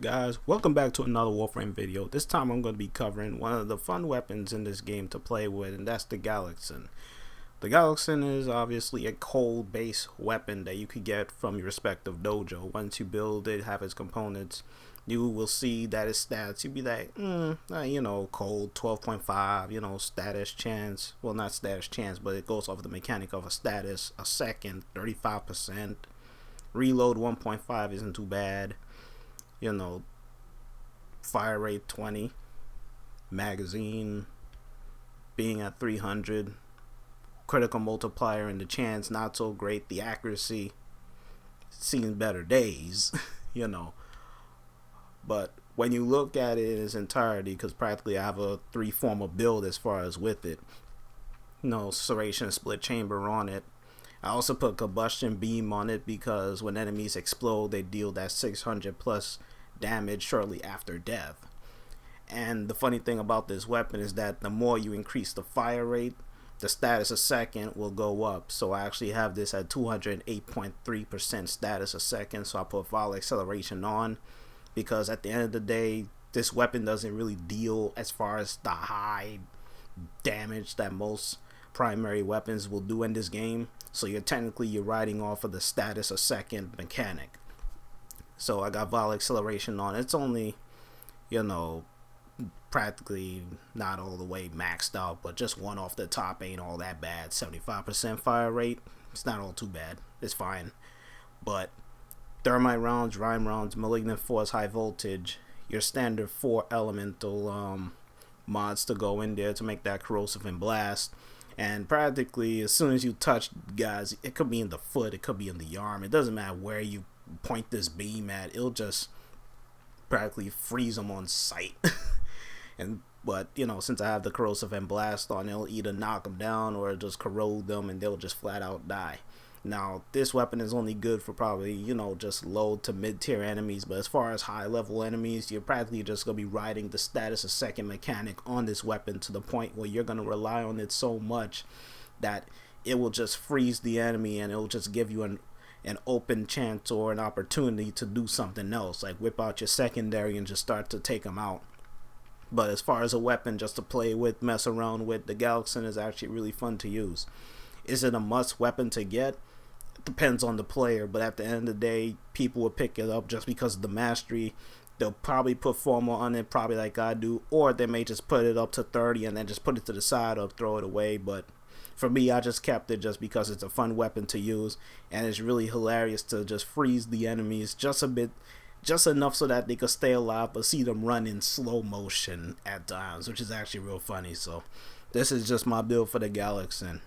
Alright guys, welcome back to another Warframe video. This time I'm going to be covering one of the fun weapons in this game to play with, and that's the Glaxion. The Glaxion is obviously a cold base weapon that you could get from your respective dojo. Once you build it, have its components, you will see that its stats, you'll be like, cold 12.5, status chance, well not status chance, but it goes off the mechanic of a status, a second, 35%, reload 1.5 isn't too bad. Fire rate 20, magazine being at 300, critical multiplier and the chance not so great, the accuracy seen better days, but when you look at it in its entirety, because practically I have a 3 Forma build as far as with it, serration split chamber on it. I also put combustion beam on it because when enemies explode, they deal that 600 plus damage shortly after death. And the funny thing about this weapon is that the more you increase the fire rate, the status a second will go up. So I actually have this at 208.3% status a second. So I put volley acceleration on because at the end of the day, this weapon doesn't really deal as far as the high damage that most primary weapons will do in this game. So you're riding off of the status a second mechanic. So I got volley acceleration on. It's only, practically not all the way maxed out, but just one off the top ain't all that bad. 75% fire rate, it's not all too bad. It's fine. But thermite rounds, rime rounds, malignant force, high voltage, your standard 4 elemental mods to go in there to make that corrosive and blast. And practically as soon as you touch guys, it could be in the foot, it could be in the arm, it doesn't matter where you point this beam at, it'll just practically freeze them on sight. But since I have the corrosive and blast on, it'll either knock them down or just corrode them and they'll just flat out die. Now this weapon is only good for probably just low to mid tier enemies, but as far as high level enemies, you're practically just gonna be riding the status a second mechanic on this weapon to the point where you're gonna rely on it so much that it will just freeze the enemy and it will just give you an open chance or an opportunity to do something else, like whip out your secondary and just start to take them out. But as far as a weapon just to play with, mess around with, the Glaxion is actually really fun to use. Is it a must weapon to get? It depends on the player, but at the end of the day, people will pick it up just because of the mastery. They'll probably put Forma on it, probably like I do, or they may just put it up to 30 and then just put it to the side or throw it away. But for me, I just kept it just because it's a fun weapon to use, and it's really hilarious to just freeze the enemies just a bit, just enough so that they could stay alive, but see them run in slow motion at times, which is actually real funny. So this is just my build for the Glaxion.